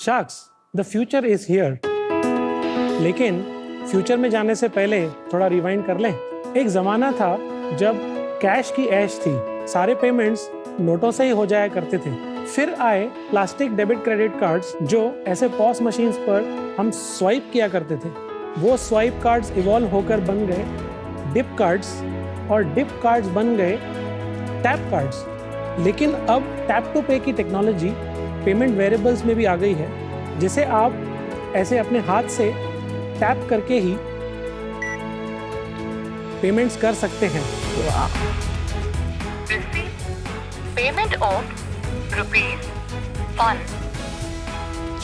Sharks, the future is here. लेकिन future में जाने से पहले थोड़ा रिवाइंड कर लें। एक जमाना था जब कैश की ऐश थी, सारे पेमेंट्स नोटों से ही हो जाया करते थे। फिर आए प्लास्टिक डेबिट क्रेडिट कार्ड्स, जो ऐसे पॉस मशीन्स पर हम स्वाइप किया करते थे। वो स्वाइप कार्ड्स इवॉल्व होकर बन गए डिप कार्ड्स, और डिप कार्ड्स बन गए टैप कार्ड्स। लेकिन अब टैप टू पे की टेक्नोलॉजी पेमेंट वेरिएबल्स में भी आ गई है, जिसे आप ऐसे अपने हाथ से टैप करके ही पेमेंट्स कर सकते हैं। Payment of ₹1।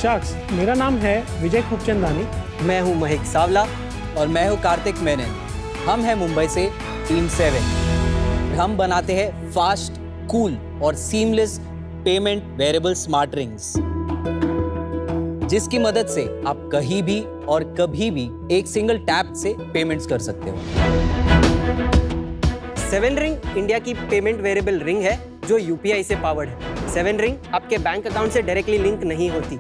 शार्क्स, मेरा नाम है विजय खूबचंदानी। मैं हूं महक सावला। और मैं हूं कार्तिक मेनन। हम हैं मुंबई से टीम 7। हम बनाते हैं फास्ट, कूल और seamless payment variable smart rings, जिसकी मदद से आप कहीं भी और कभी भी एक सिंगल टैप से पेमेंट्स कर सकते हो। 7 रिंग इंडिया की पेमेंट वेरिएबल रिंग है जो यूपीआई से पावर्ड है। 7 रिंग आपके बैंक अकाउंट से डायरेक्टली लिंक नहीं होती।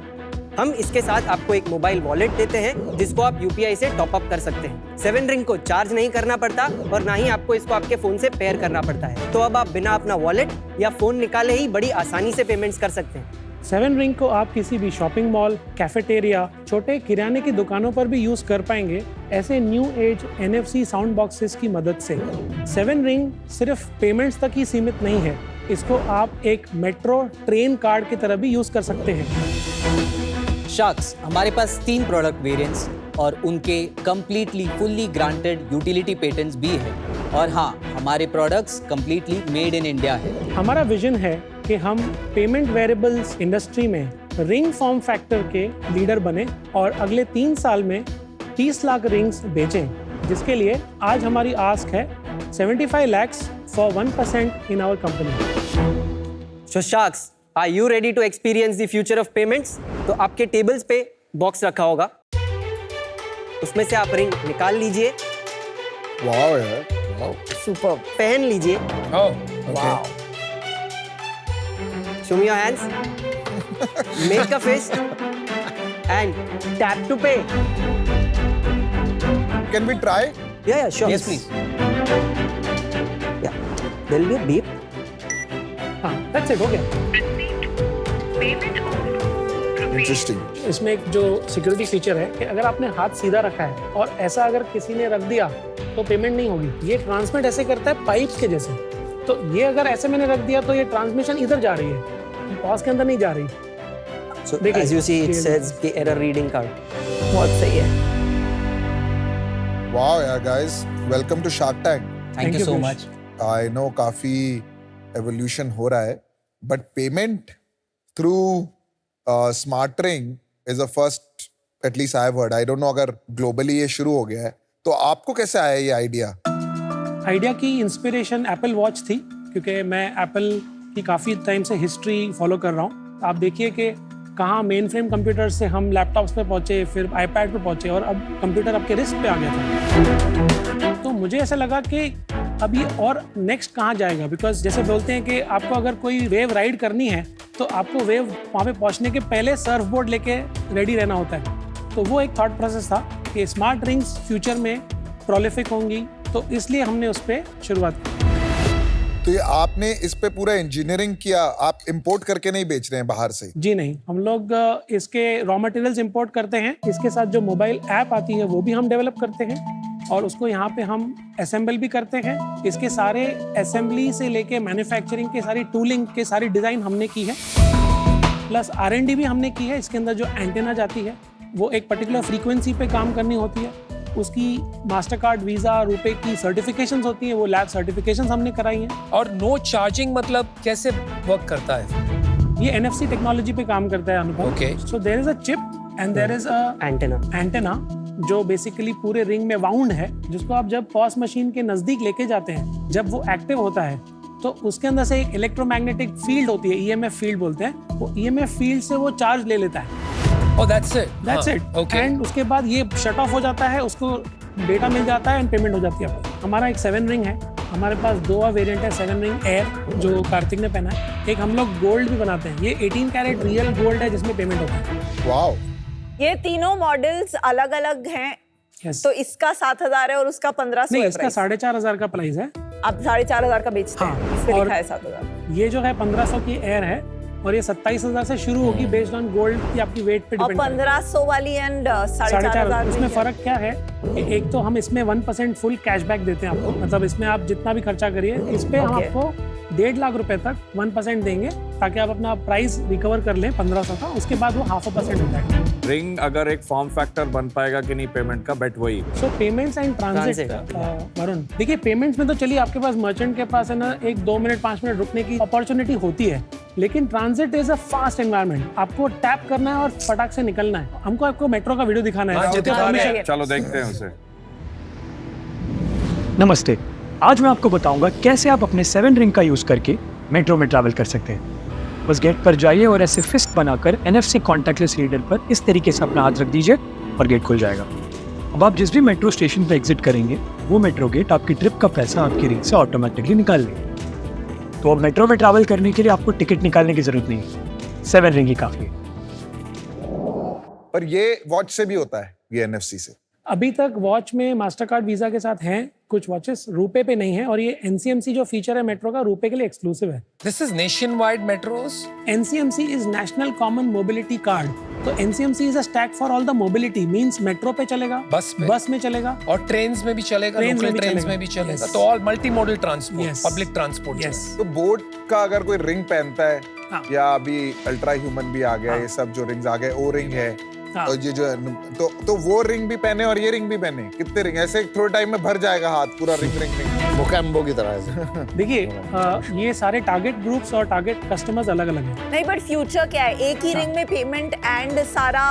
हम इसके साथ आपको एक मोबाइल वॉलेट देते हैं, जिसको आप यूपीआई से टॉप अप कर सकते हैं। 7 रिंग को चार्ज नहीं करना पड़ता और ना ही आपको इसको आपके फोन से पेयर करना पड़ता है। तो अब आप बिना अपना वॉलेट या फोन निकाले ही बड़ी आसानी से पेमेंट्स कर सकते हैं। 7 रिंग को आप किसी भी शॉपिंग मॉल, कैफेटेरिया, छोटे किराने की दुकानों पर भी यूज कर पाएंगे, ऐसे new age NFC sound boxes की मदद से। 7 रिंग सिर्फ पेमेंट्स तक ही सीमित नहीं है, इसको आप एक मेट्रो ट्रेन कार्ड की तरह भी यूज कर सकते हैं। शार्क्स, हमारे पास 3 प्रोडक्ट वेरिएंट्स और उनके completely fully granted utility patents भी हैं। और हाँ, हमारे products completely made in India है। हमारा विजन है कि हम पेमेंट वेरिएबल्स इंडस्ट्री में रिंग फॉर्म फैक्टर के लीडर बने और अगले 3 साल में 30 लाख रिंग्स बेचें, जिसके लिए आज हमारी आस्क है 75 lakhs for 1% in our company. So Sharks, are you ready to experience the future of payments? तो आपके टेबल्स पे बॉक्स रखा होगा, उसमें से आप रिंग निकाल लीजिए। वाओ यार, वाओ, सुपर। पहन लीजिए। Wow. Show me your hands. Make a fist and tap to pay. Can we try? Yeah, sure. Yes, please. Yeah. There will be a beep. हाँ, that's it, हो गया। Payment of Interesting. इसमें एक जो security feature है कि अगर आपने हाथ सीधा रखा है और ऐसा अगर किसी ने रख दिया तो पेमेंट नहीं होगी। ये ट्रांसमिट ऐसे करता है पाइप के जैसे। तो ये अगर ऐसे मैंने रख दिया तो ये ट्रांसमिशन इधर जा रही है, पॉज के अंदर नहीं जा रही। So देखिए, as you see, it ये says कि error reading card. बहुत सही है। Wow यार guys, welcome to Shark Tank. Thank you so Piyush. Much. I know काफी evolution हो रहा है, but payment through smart ring is the first, at least I've heard. I don't know अगर globally ये शुरू हो गया है, तो आपको कैसे आया ये आइडिया? आइडिया की इंस्पिरेशन एप्पल वॉच थी, क्योंकि मैं एप्पल की काफ़ी टाइम से हिस्ट्री फॉलो कर रहा हूँ। आप देखिए कि कहाँ मेन फ्रेम कंप्यूटर से हम लैपटॉप्स पे पहुँचे, फिर आईपैड पे पहुँचे और अब कंप्यूटर आपके रिस्ट पे आ गया था। तो मुझे ऐसा लगा कि अब ये और नेक्स्ट कहाँ जाएगा, बिकॉज जैसे बोलते हैं कि आपको अगर कोई वेव राइड करनी है तो आपको वेव वहाँ पे पहुँचने के पहले सर्फ बोर्ड लेके रेडी रहना होता है। तो वो एक थॉट प्रोसेस था कि स्मार्ट रिंग्स फ्यूचर में प्रोलिफिक होंगी, तो इसलिए हमने उस पर शुरुआत की। तो ये आपने इस पे पूरा इंजीनियरिंग किया, आप इंपोर्ट करके नहीं बेच रहे हैं बाहर से? जी नहीं, हम लोग इसके रॉ मटेरियल्स इंपोर्ट करते हैं। इसके साथ जो मोबाइल ऐप आती है वो भी हम डेवलप करते हैं और उसको यहाँ पे हम असेंबल भी करते हैं। इसके सारे असेंबली से लेके मैन्युफैक्चरिंग के सारी टूलिंग के सारी डिज़ाइन हमने की है, प्लस R&D भी हमने की है। इसके अंदर जो एंटेना जाती है वो एक पर्टिकुलर फ्रीक्वेंसी पे काम करनी होती है, उसकी मास्टर कार्ड, वीज़ा, रुपए की सर्टिफिकेशंस होती हैं, वो लैब सर्टिफिकेशंस हमने कराई हैं। और नो चार्जिंग मतलब कैसे वर्क करता है? ये NFC टेक्नोलॉजी पे काम करता है अनुभव। Okay. So there is a chip and there is a antenna जो बेसिकली पूरे रिंग में वाउंड है, जिसको आप जब पॉस मशीन के नजदीक लेके जाते हैं, जब वो एक्टिव होता है तो उसके अंदर से एक इलेक्ट्रोमैग्नेटिक फील्ड होती है, EMF फील्ड बोलते हैं। वो EMF फील्ड से वो चार्ज ले लेता है। Oh, that's it. That's it. Okay. And उसके बाद ये शट ऑफ हो जाता है, उसको डेटा मिल जाता है एंड पेमेंट हो जाती है आपको। हमारा एक 7 रिंग है, हमारे पास 2 और वेरिएंट है 7 रिंग एयर जो कार्तिक ने पहना है। एक हम लोग गोल्ड भी बनाते हैं, ये 18 कैरेट रियल गोल्ड है जिसमें पेमेंट होता है। वाओ, ये तीनों मॉडल्स अलग अलग हैं। Yes. तो इसका 7,000 है और उसका 1,500 नहीं, है इसका प्राइस। 4,500 का प्राइस है। आप 4,500 का बेचते हाँ, हैं, इसमें और लिखा है 7,000। ये जो है 1500 की एयर है और ये 27,000 से शुरू होगी बेस्ड ऑन गोल्ड की आपकी वेट पे और डिपेंड करता है। 1,500 वाली एंड 4,500 उसमें फर्क क्या है, एक तो हम इसमें 1% फुल कैशबैक देते हैं आपको, मतलब इसमें आप जितना भी खर्चा करिए इस पे हम Okay. आपको 1.5 लाख रुपए तक 1% देंगे ताकि आप अपना प्राइस रिकवर कर लें 1500 का, उसके बाद वो 0.5% हो जाएगा। रिंग अगर एक फॉर्म फैक्टर बन पाएगा कि नहीं पेमेंट का, बेट वही। सो पेमेंट्स एंड ट्रांजिट, वरुण देखिए पेमेंट्स में तो चलिए आपके पास मर्चेंट के पास है ना 1-2 मिनट 5 मिनट रुकने की अपॉर्चुनिटी होती है, लेकिन transit is a fast environment. आपको टैप करना है और फटाक से निकलना है। हमको आपको मेट्रो का वीडियो दिखाना है। हाँ, जो दिखा रहे हैं। चलो देखते हैं उसे। नमस्ते, आज मैं आपको बताऊंगा कैसे आप अपने 7 रिंग का यूज़ करके मेट्रो में ट्रैवल कर सकते हैं। बस गेट पर जाइए और ऐसे फिस्ट बनाकर NFC कॉन्टैक्टलेस रीडर पर इस तरीके से अपना हाथ रख दीजिए और गेट खुल जाएगा। अब आप जिस भी मेट्रो स्टेशन पर एग्जिट करेंगे वो मेट्रो गेट आपकी ट्रिप का पैसा आपकी रिंग से ऑटोमेटिकली निकाल लेगा। तो अब मेट्रो में ट्रैवल करने के लिए आपको टिकट निकालने की जरूरत नहीं है, 7 रिंग ही काफ़ी है। पर ये वॉच से भी होता है, ये NFC से? अभी तक वॉच में मास्टर कार्ड वीजा के साथ हैं कुछ वॉचेस, रुपए पे नहीं है, और ये NCMC जो फीचर है मेट्रो का रुपए के लिए एक्सक्लूसिव है। This is nationwide metros. NCMC is national common mobility card. तो NCMC is a stack for all the mobility, means metro पे चलेगा, बस में चलेगा, और ट्रेन्स में भी चलेगा, Trains लोकल में भी ट्रेन्स चलेगा। में भी चलेगा। Yes. तो all multi modal transport, Yes. Public transport. Yes. तो बोट का अगर कोई रिंग पहनता है, हाँ। या अभी अल्ट्रा ह्यूमन भी आ गया, हाँ। ये सब जो रिंग्स आ गए, ओ रिंग है, हाँ। और ये जो तो वो रिंग भी पहने और ये रिंग भी पहने, कितने रिंग? ऐसे थोड़े टाइम में भर जाएगा हाथ पूरा रिंग रिंग रिंग। मोकैम्बो की तरह से। देखिए ये सारे टारगेट ग्रुप्स और टारगेट कस्टमर्स अलग अलग हैं। नहीं, बट फ्यूचर क्या है? एक ही हाँ। रिंग में पेमेंट एंड सारा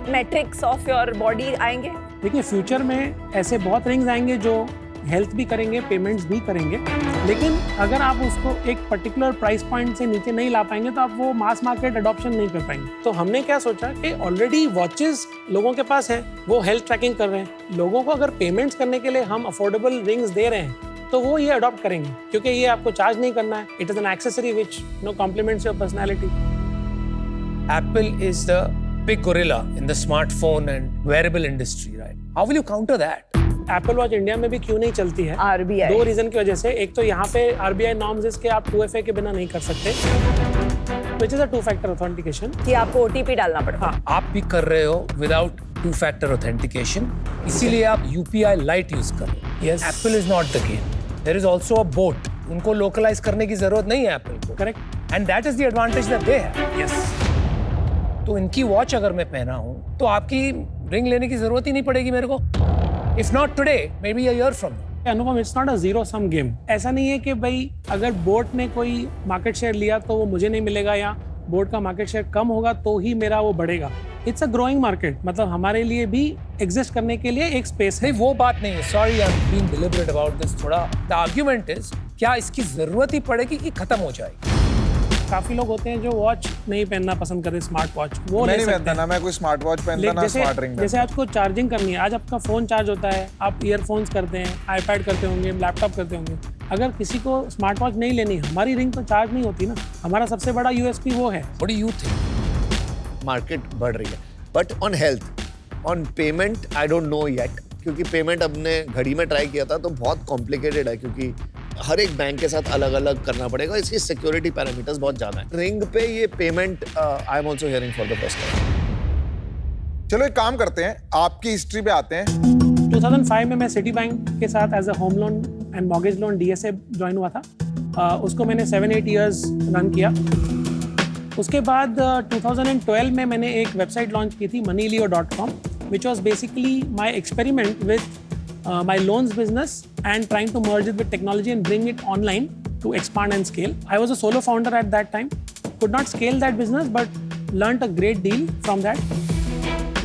मैट्रिक्स ऑफ योर बॉडी आएंगे। देखिए फ्यूचर में ऐसे बहुत रिंग्स आएंगे जो हेल्थ भी करेंगे, पेमेंट्स भी करेंगे, लेकिन अगर आप उसको एक पर्टिकुलर प्राइस पॉइंट से नीचे नहीं ला पाएंगे तो आप वो मास मार्केट अडॉप्शन नहीं कर पाएंगे। तो हमने क्या सोचा कि ऑलरेडी वॉचेस लोगों के पास है, वो हेल्थ ट्रैकिंग कर रहे हैं, लोगों को अगर पेमेंट्स करने के लिए हम अफोर्डेबल रिंग्स दे रहे हैं तो वो ये अडॉप्ट करेंगे, क्योंकि ये आपको चार्ज नहीं करना है। It is an accessory which complements your personality. Apple is the big gorilla in the smartphone and wearable industry, right? How will you counter that? Apple watch India में भी क्यों नहीं चलती है? RBI 2 रीजन की वजह से। एक तो यहाँ पे RBI नॉर्म्स इसके आप 2FA के बिना नहीं कर सकते, which is a two-factor authentication. कि आपको OTP डालना पड़ता है। हाँ, आप भी कर रहे हो विदाउट 2-factor authentication, इसीलिए आप UPI Lite यूज कर रहे हो। Yes. Apple is not the game. There is also a boat. उनको लोकलाइज करने की जरूरत नहीं है एप्पल को। Correct. And that is the advantage that they have. Yes. तो इनकी वॉच अगर मैं पहना हूँ तो आपकी रिंग लेने की जरूरत ही नहीं पड़ेगी मेरे को। If not today, maybe a year from now. Anupam, it's not a zero sum game. ऐसा नहीं है कि भाई अगर बोट ने कोई मार्केट शेयर लिया तो वो मुझे नहीं मिलेगा, या बोट का मार्केट शेयर कम होगा तो ही मेरा वो बढ़ेगा। इट्स अ ग्रोइंग मार्केट, मतलब हमारे लिए भी एग्जिस्ट करने के लिए एक स्पेस है। नहीं, वो बात नहीं है। Sorry, I am being deliberate about this. थोड़ा द आर्गुमेंट इज, क्या इसकी जरूरत ही पड़ेगी कि खत्म हो जाएगी? काफी लोग होते हैं जो वॉच नहीं पहनना पसंद करते, स्मार्ट वॉच, वो मैं ले नहीं सकते पहनता हैं। ना, मैं कोई स्मार्ट वॉच पहनता ना स्मार्ट रिंग। जैसे आपको चार्जिंग करनी है, आज आपका फोन चार्ज होता है, आप ईयरफोन्स करते हैं, आईपैड करते होंगे, लैपटॉप करते होंगे। अगर किसी को स्मार्ट वॉच नहीं लेनी, हमारी रिंग तो चार्ज नहीं होती ना। हमारा सबसे बड़ा USP वो है। What do you think? Market बढ़ रही है, but on health, on payment I don't know yet, क्योंकि पेमेंट हमने घड़ी में ट्राई किया था तो बहुत कॉम्प्लिकेटेड है, क्योंकि हर एक बैंक के साथ अलग अलग करना पड़ेगा, इसकी सिक्योरिटी पैरामीटर्स बहुत ज्यादा है। रिंग पे ये payment I am also hearing for the first time. चलो एक काम करते हैं, आपकी हिस्ट्री पे आते हैं। 2005 में मैं सिटी बैंक के साथ as a home loan and mortgage loan DSA join हुआ था। उसको मैंने 7-8 ईयर्स रन किया। उसके बाद 2012 में मैंने एक वेबसाइट लॉन्च की थी moneyleo.com, which was basically my experiment with my loans business and trying to merge it with technology and bring it online to expand and scale. I was a solo founder at that time, could not scale that business but learned a great deal from that.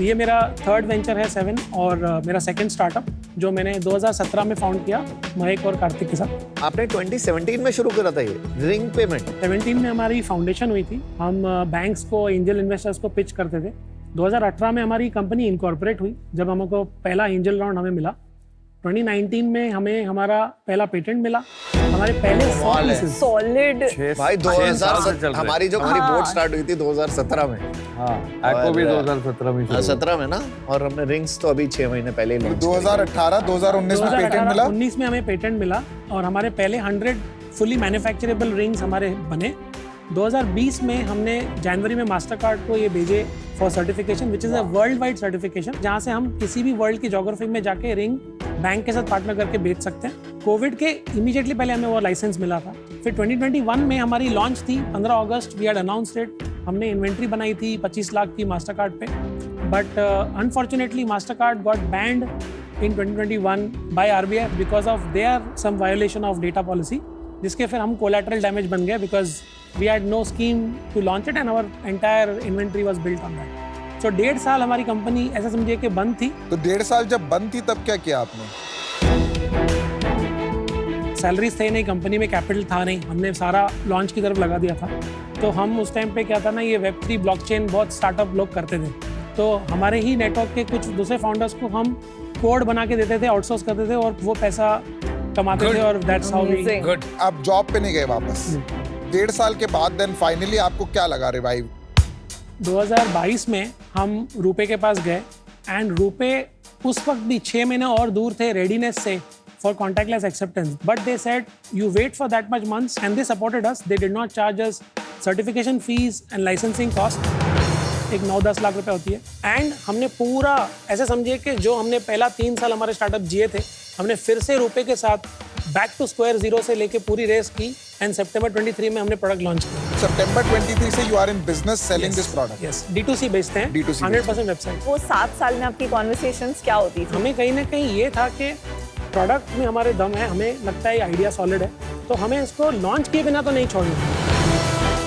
ये मेरा third venture है 7, और मेरा second startup जो मैंने 2017 में found किया महक और कार्तिक के साथ। आपने 2017 में शुरू करा था ये रिंग पेमेंट? 17 में हमारी फाउंडेशन हुई थी। हम बैंक्स को, एंजल इन्वेस्टर्स को पिच करते थे। 2018 में हमारी कंपनी इनकॉर्पोरेट हुई जब हमको पहला एंजल राउंड हमें मिला। 2019 में हमें हमारा पहला पेटेंट मिला, हमारे पहले 100 pieces। सॉलिड भाई 2000 हमारी जो हमारी हाँ। बोर्ड स्टार्ट हुई थी 2017 में। हाँ एक्को भी 2017 में शुरू 17 में ना, और हमने रिंग्स तो अभी 6 महीने पहले ही लॉन्च 2018 2019 में पेटेंट मिला। 2019 में हमें पेटेंट मिला और हमारे पहले 100 फुली मैन्युफैक्चरेबल रिंग्स हमारे बने। 2020 में हमने जनवरी में मास्टरकार्ड को ये भेजे for certification, which is a world wide certification, जहाँ से हम किसी भी वर्ल्ड की ज्योग्राफी में जाके रिंग बैंक के साथ पार्टनर करके बेच सकते हैं। कोविड के इमीडिएटली पहले हमें वो लाइसेंस मिला था। फिर 2021 में हमारी लॉन्च थी 15 अगस्त, वी हैड अनाउंस्ड इट। हमने इन्वेंट्री बनाई थी 25 लाख की मास्टरकार्ड पे, but unfortunately Mastercard got banned in 2021 by RBI because of their some violation of data policy, जिसके फिर हम collateral damage बन गए because we had no scheme to launch it and our entire inventory was built on that. So 1.5 साल हमारी company ऐसा समझिए कि बंद थी। तो 1.5 साल जब बंद थी तब क्या किया आपने? सैलरीज थे नहीं, कंपनी में कैपिटल था नहीं, हमने सारा लॉन्च की तरफ लगा दिया था। तो हम उस टाइम पे क्या था ना, ये Web3 ब्लॉकचेन बहुत स्टार्टअप लोग करते थे, तो हमारे ही नेटवर्क के कुछ दूसरे फाउंडर्स को हम कोड बना के देते थे, आउटसोर्स करते थे और वो पैसा कमाते थे और that's how we. Amazing. Good. आप जॉब पे नहीं गए वापस? 1.5 साल के बाद देन फाइनली आपको क्या लगा रिवाइव? 2022 में हम रूपे के पास गए एंड रूपे उस वक्त भी 6 महीने और दूर थे रेडीनेस से for contactless acceptance, but they said you wait for that much months and they supported us. They did not charge us certification fees and licensing cost, एक 9-10 लाख रुपए होती है। एंड हमने पूरा ऐसे समझिए कि जो हमने पहला 3 साल हमारे स्टार्टअप जिए थे, हमने फिर से रुपए के साथ बैक टू स्क्वायर जीरो से लेके पूरी रेस की एंड सितंबर 23 में हमने प्रोडक्ट लॉन्च किया। सितंबर 23 से you are in business selling this product? Yes, D2C बेचते हैं, D2C 100% वेबसाइट। वो 7 साल में आपकी कॉन्वर्सेशंस क्या होती थी? हमें कहीं ना कहीं ये था कि प्रोडक्ट में हमारे दम है, हमें लगता है ये आइडिया सॉलिड है, तो हमें इसको लॉन्च किए बिना तो नहीं छोड़ना।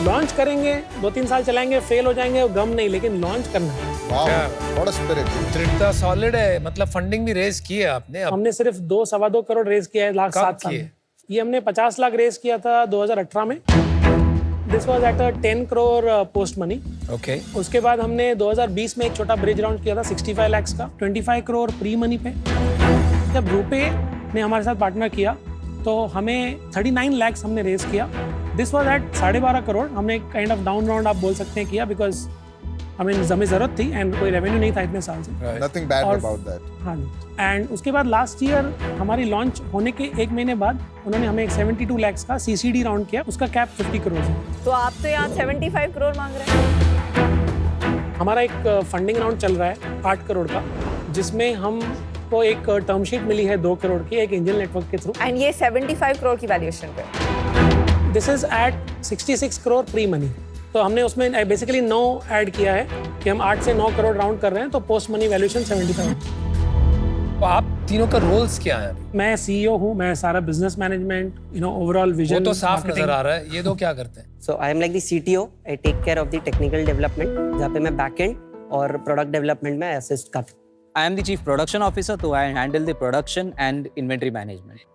लॉन्च करेंगे, 2-3 साल चलाएंगे, फेल हो जाएंगे, वो गम नहीं, लेकिन लॉन्च करना है। Wow, what a spirit. दृढ़ता सॉलिड है, मतलब फंडिंग भी रेज की है आपने। हमने सिर्फ 2-2.25 करोड़ रेज किया है लाख कब 7 साल किए? में। ये हमने 50 लाख रेज किया था 2018 में। This was at 10 crore post money. Okay. उसके बाद हमने 2020 में एक छोटा ब्रिज राउंड किया था 65 लाख का, 25 करोड़ प्री मनी पे। जब रुपे ने हमारे साथ पार्टनर किया तो हमें 39 लाख हमने रेज किया। This was at 12.5 crore. हमने काइंड ऑफ डाउन राउंड आप बोल सकते हैं किया, बिकॉज हमें जरूरत थी एंड कोई रेवेन्यू नहीं था इतने साल से। नथिंग बैड और- अबाउट दैट। हाँ जी। एंड उसके बाद लास्ट ईयर हमारी लॉन्च होने के 1 महीने बाद उन्होंने हमें एक 72 लाख का CCD राउंड किया, उसका कैप 50 करोड़ है। तो आप तो यहाँ 75 करोड़ मांग रहे हैं। हमारा एक फंडिंग राउंड चल रहा है 8 करोड़ का, जिसमें हमको एक टर्म शीट मिली है 2 करोड़ की, एक एंजल नेटवर्क के थ्रू। एंड ये 75 करोड़ की वैल्यूएशन पे। This is at 66 crore pre money. तो हमने उसमें बेसिकली 9 ऐड किया है कि हम 8 से 9 करोड़ राउंड कर रहे हैं, तो पोस्ट मनी वैल्यूएशन 75। तो आप तीनों का रोल्स क्या है? मैं CEO हूँ, मैं सारा बिजनेस मैनेजमेंट, ओवरऑल वो विजन। तो साफ नजर आ रहा है। ये दो क्या करते हैं? So I am like the CTO, I take care of the technical development, जहाँ पे मैं बैक एंड और प्रोडक्ट डेवलपमेंट में असिस्ट करता हूँ। I am the chief production officer, so I handle the production and inventory management.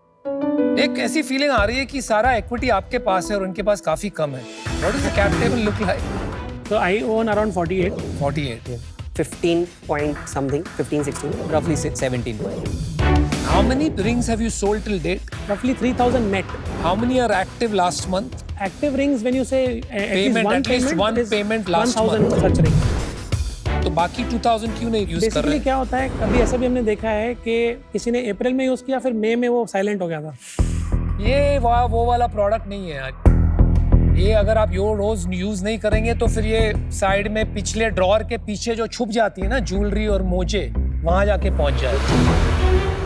एक ऐसी feeling आ रही है कि सारा इक्विटी आपके पास है और उनके पास काफी कम है। What does the cap table look like? So I own around 48. 48. 15 point something, 15-16. Roughly 17. How many rings have you sold till date? Roughly 3,000 net. How many are active last month? Active rings, when you say Payment, at least one is payment last 1,000 month. such rings. तो बाकी 2000 क्यों नहीं use कर रहे? Basically क्या होता है, कभी ऐसा भी हमने देखा है कि किसी ने अप्रैल में यूज किया, फिर मई में वो साइलेंट हो गया था। ये वो वाला प्रोडक्ट नहीं है यार। ये अगर आप रोज यूज नहीं करेंगे तो फिर ये साइड में पिछले ड्रॉअर के पीछे जो छुप जाती है ना ज्वेलरी और मोजे, वहां जाके पहुंच जाए।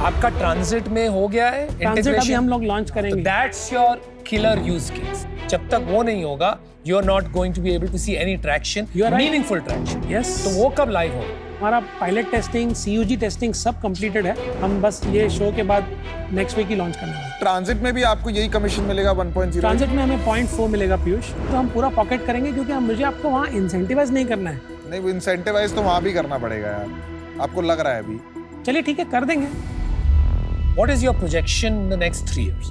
आपका ट्रांजिट में हो गया है ट्रांजिट अभी हम लोग लॉन्च करेंगे। That's your killer use case. जब तक वो नहीं होगा, you are not going to be able to see any traction, meaningful traction. Yes. तो वो कब लाइव होगा? हमारा पायलट टेस्टिंग, CUG टेस्टिंग सब कंप्लीटेड है। हम बस ये शो के बाद नेक्स्ट वीक ही लॉन्च करना है। ट्रांजिट में भी आपको यही कमीशन मिलेगा 1.0? ट्रांजिट में हमें 0.4 मिलेगा पीयूष, तो हम पूरा पॉकेट करेंगे, क्योंकि मुझे आपको वहाँ इंसेंटिवाइज नहीं करना है। नहीं, वो इंसेंटिवाइज तो वहाँ भी करना पड़ेगा यार, आपको लग रहा है अभी? चलिए ठीक है, कर देंगे। What is your projection in the next 3 years?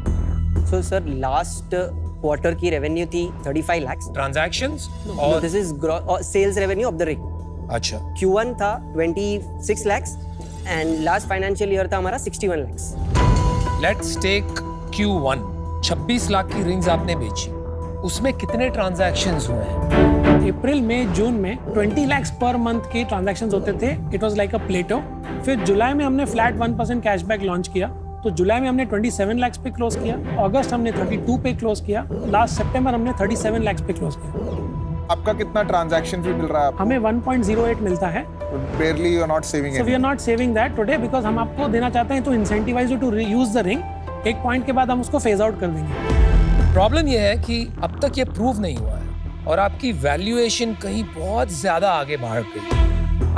So sir, last quarter की revenue थी 35 lakhs. Transactions? No, और this is sales revenue of the rig. अच्छा। Q1 था 26 lakhs and last financial year था हमारा 61 lakhs. Let's take Q1, 26 lakh की rings आपने बेची, उसमें कितने ट्रांजैक्शंस हुए हैं? अप्रैल में जून में 20 lakhs पर मंथ के ट्रांजैक्शंस होते थे. इट वाज लाइक अ प्लेटो. फिर जुलाई में हमने फ्लैट 1% कैशबैक लॉन्च किया, तो जुलाई में हमने 27 lakhs पे क्लोज किया, अगस्त हमने 32 पे क्लोज किया, लास्ट सितंबर हमने 37 lakhs पे क्लोज किया. आपका कितना ट्रांजैक्शन फी मिल रहा है आपको? हमें 1.08 मिलता है. Barely you are not saving So we are anything. not saving that today because हम आपको देना चाहते हैं तो incentivize you to use the ring. एक पॉइंट के बाद हम उसको फेज आउट कर देंगे. प्रॉब्लम यह है कि अब तक ये प्रूव नहीं हुआ है और आपकी वैल्यूएशन कहीं बहुत ज्यादा आगे बढ़ गई.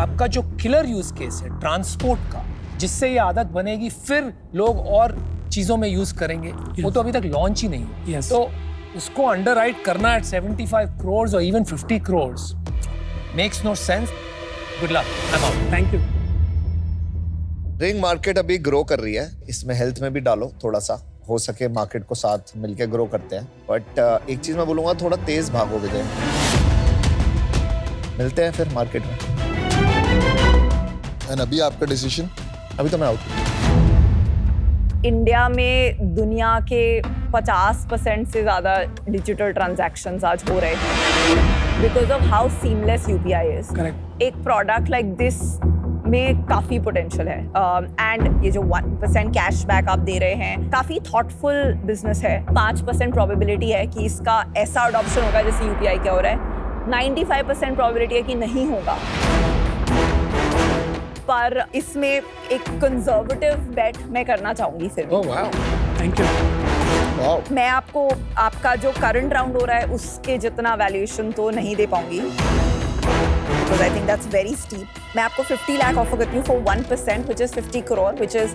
आपका जो किलर यूज केस है ट्रांसपोर्ट का, जिससे ये आदत बनेगी, फिर लोग और चीजों में यूज करेंगे, वो तो अभी तक लॉन्च ही नहीं हुआ. Yes. तो उसको अंडरराइट करना एट 75 crores और even 50 crores makes no sense. Good luck. I am out. Thank you. Ring market अभी ग्रो कर रही है, इसमें हेल्थ में भी डालो थोड़ा सा, हो सके मार्केट को साथ मिलके ग्रो करते हैं. बट एक चीज मैं बोलूंगा, थोड़ा तेज भागो विजय. मिलते हैं फिर मार्केट में. And अभी आपका डिसीजन? अभी तो मैं आउट. इंडिया में दुनिया के 50% से ज़्यादा डिजिटल ट्रांजैक्शंस आज हो रहे हैं because of how seamless UPI is. Correct. एक प्रोडक्ट लाइक दिस में काफ़ी पोटेंशियल है एंड ये जो 1% कैशबैक आप दे रहे हैं, काफ़ी थॉटफुल बिजनेस है. 5% प्रोबेबिलिटी है कि इसका ऐसा अडॉप्शन होगा जैसे यूपीआई क्या हो रहा है. 95% प्रोबेबिलिटी है कि नहीं होगा. पर इसमें एक कंजर्वेटिव बेट मैं करना चाहूंगी फिर. Oh wow. Thank you. Wow. मैं आपको आपका जो करंट राउंड हो रहा है उसके जितना वैल्यूएशन तो नहीं दे पाऊंगी because I think that's very steep. मैं आपको 50 lakh ऑफर करती हूँ for 1% which is 50 crore which is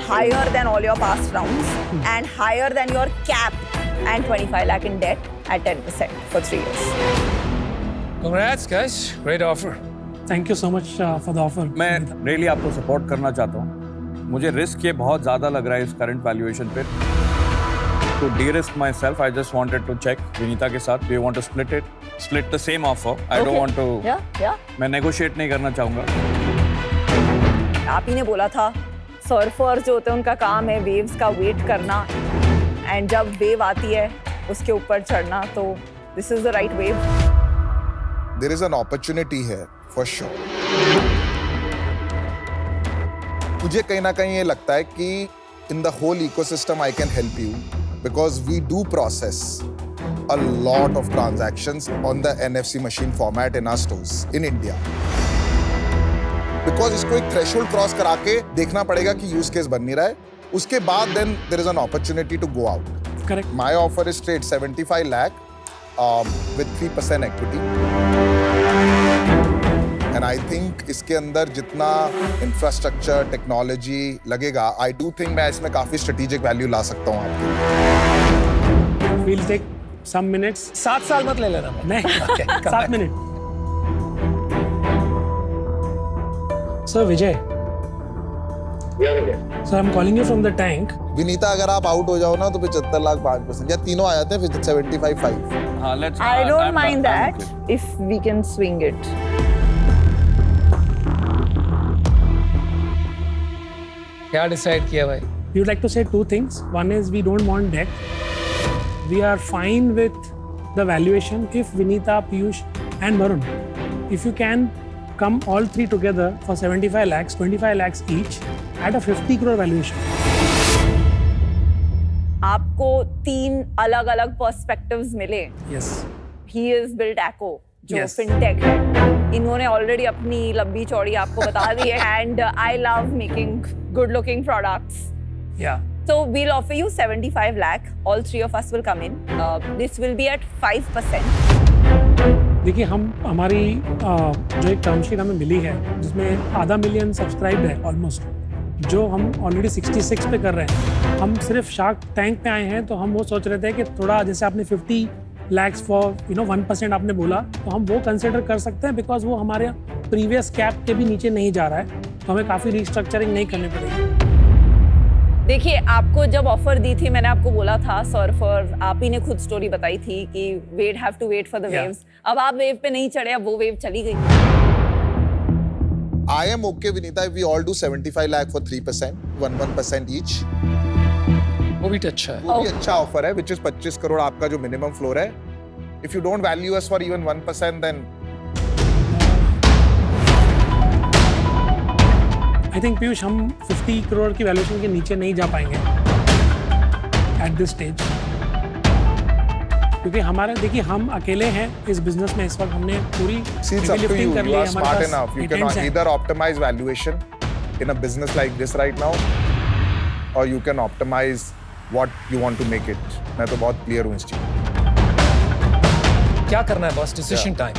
higher than all your past rounds and higher than your cap and 25 lakh in debt at 10% for 3 years. Congrats guys. Great offer. Thank you so much for the offer. मैं really आपको support करना चाहता हूँ. मुझे risk ये बहुत ज़्यादा लग रहा है इस करंट वैल्यूएशन पे. To de-risk myself, I just wanted to check Vinita के साथ. Do you want to split the same offer? I don't want to. Yeah. मैं negotiate नहीं करना चाहूँगा. आप ही ने बोला था सर्फर जो होते हैं उनका काम है वेव्स का वेट करना एंड जब वेव आती है उसके ऊपर चढ़ना. तो this is the right wave. There is an opportunity here for sure. मुझे कहीं ना कहीं ये लगता है कि in the whole ecosystem I can help you because we do process a lot of transactions on the NFC machine format in our stores in India. Because इसको एक threshold cross करा के देखना पड़ेगा कि use case बन नहीं रहा है. उसके बाद then there is an opportunity to go out. Correct. My offer is straight 75 lakh with 3% equity. And I think इसके अंदर जितना इंफ्रास्ट्रक्चर टेक्नोलॉजी लगेगा, I do think मैं इसमें काफी स्ट्रेटेजिक वैल्यू ला सकता हूँ आपके. We'll take some minutes. 7 साल मत ले लेना. नहीं. Okay, come 7 back. Minute. So Vijay. So I'm calling you from the tank. Vinita, अगर आप आउट हो जाओ ना तो 75 लाख 5% या तीनों आ जाते हैं फिर 75-5. हाँ, let's. I don't I'm mind done. that I'm okay. if we can swing it. क्या डिसाइड किया भाई? We would like to say two things. One is we don't want debt. We are fine with the valuation if Vinita, Piyush and Varun, if you can come all three together for 75 lakhs, 25 lakhs each at a 50 crore valuation. आपको 3 अलग अलग perspectives मिले. Yes. He is built Acco जो Yes. Fintech है. इन्होंने already अपनी लंबी चौड़ी आपको बता दी है and I love making good looking products. Yeah. So we'll offer you 75 lakh. All 3 of us will come in. This will be at 5%. देखिए हमारी जो एक टर्म शीट हमें मिली है जिसमें आधा मिलियन सब्सक्राइब है ऑलमोस्ट, जो हम ऑलरेडी 66 पे कर रहे हैं. हम सिर्फ शार्क टैंक पे आए हैं तो हम वो सोच रहे थे कि थोड़ा जैसे आपने 50 lakhs फॉर 1% आपने बोला तो हम वो कंसिडर कर सकते हैं बिकॉज वो हमारे प्रीवियस कैप के भी नीचे नहीं जा रहा है, तो हमें काफ़ी रिस्ट्रक्चरिंग नहीं करनी पड़ेगी. देखिए आपको जब ऑफर दी थी मैंने आपको बोला था सर्फर, आप ही ने खुद स्टोरी बताई थी कि we'd have to wait for the waves. अब आप वेव पे नहीं चढ़े, अब वो वेव चली गई. I am okay, Vinita, if we all do 75 lakh for 3%, 1% each. वो भी अच्छा है. वो भी अच्छा ऑफर है, which is 25 करोड़ आपका जो मिनिमम फ्लोर है. If you don't value us for even 1%, then I think Piyush हम 50 करोड़ की वैल्यूएशन के नीचे नहीं जा पाएंगे एट दिस स्टेज, क्योंकि हमारे देखिए हम अकेले हैं इस बिजनेस में. इस वक्त हमने पूरी see, it's up to you. lifting कर ली You है. are हमारे smart pass enough. You can patents हैं. either optimize valuation in a business like this right now, or you can optimize what you want to make it. मैं तो बहुत clear हूँ इस चीज़ में. क्या करना है boss? Decision time.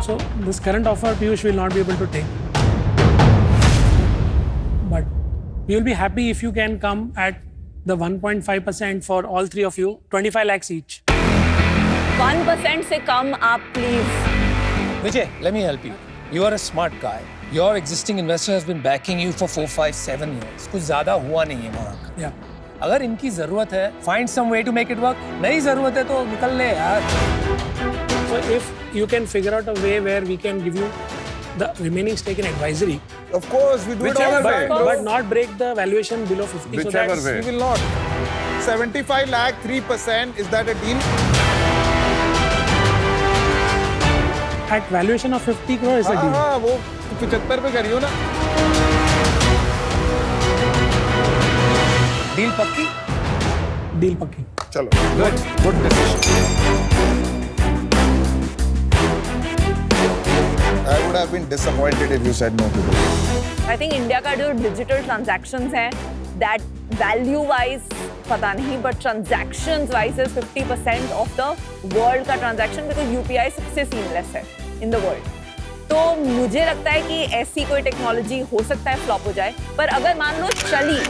So this current offer Piyush will not be able to take, but we will be happy if you can come at the 1.5% for all three of you, 25 lakhs each. 1% से कम आप please. Vijay, let me help you. You are a smart guy. Your existing investor has been backing you for 4, 5, 7 years. कुछ ज्यादा हुआ नहीं है वहाँ का. Yeah. अगर इनकी जरूरत है, find some way to make it work. नहीं जरूरत है तो निकल ले यार. So if you can figure out a way where we can give you the remaining stake in advisory, Of course, we do Whichever it all way. the way. but not break the valuation below 50. So Whichever that's, way. We will not. 75 lakh, 3%. Is that a deal? at valuation of 50 crore is a deal. हाँ, वो 75 पे करियो ना. Deal पक्की? Deal पक्की. चलो. Good decision. I would have been disappointed if you said no to this. I think India का जो डिजिटल ट्रांजैक्शंस हैं दैट वैल्यू वाइज पता नहीं, but transactions wise is 50% of the world का ट्रांजैक्शन, बिकॉज यूपीआई सबसे seamless है in the world. तो मुझे लगता है कि ऐसी कोई टेक्नोलॉजी हो सकता है फ्लॉप हो जाए, पर अगर मान लो चली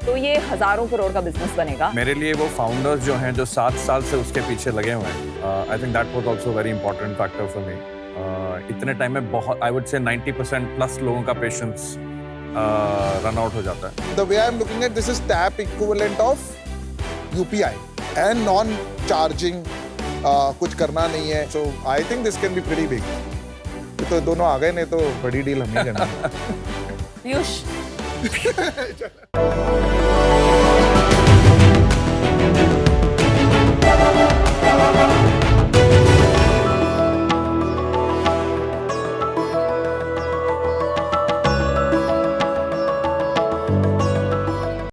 तो ये हजारों करोड़ का बिजनेस बनेगा. मेरे लिए वो फाउंडर्स जो हैं जो 7 साल से उसके पीछे लगे हुए हैं, I think that was also very important factor for me. इतने टाइम में बहुत, आई वुड से 90% प्लस लोगों का पेशेंस रन आउट हो जाता है. The way I'm looking at this is tap equivalent of UPI and non-charging. कुछ करना नहीं है. So I think this can be pretty big. तो दोनों आ गए, नहीं तो बड़ी डील हम ही करना. पीयूष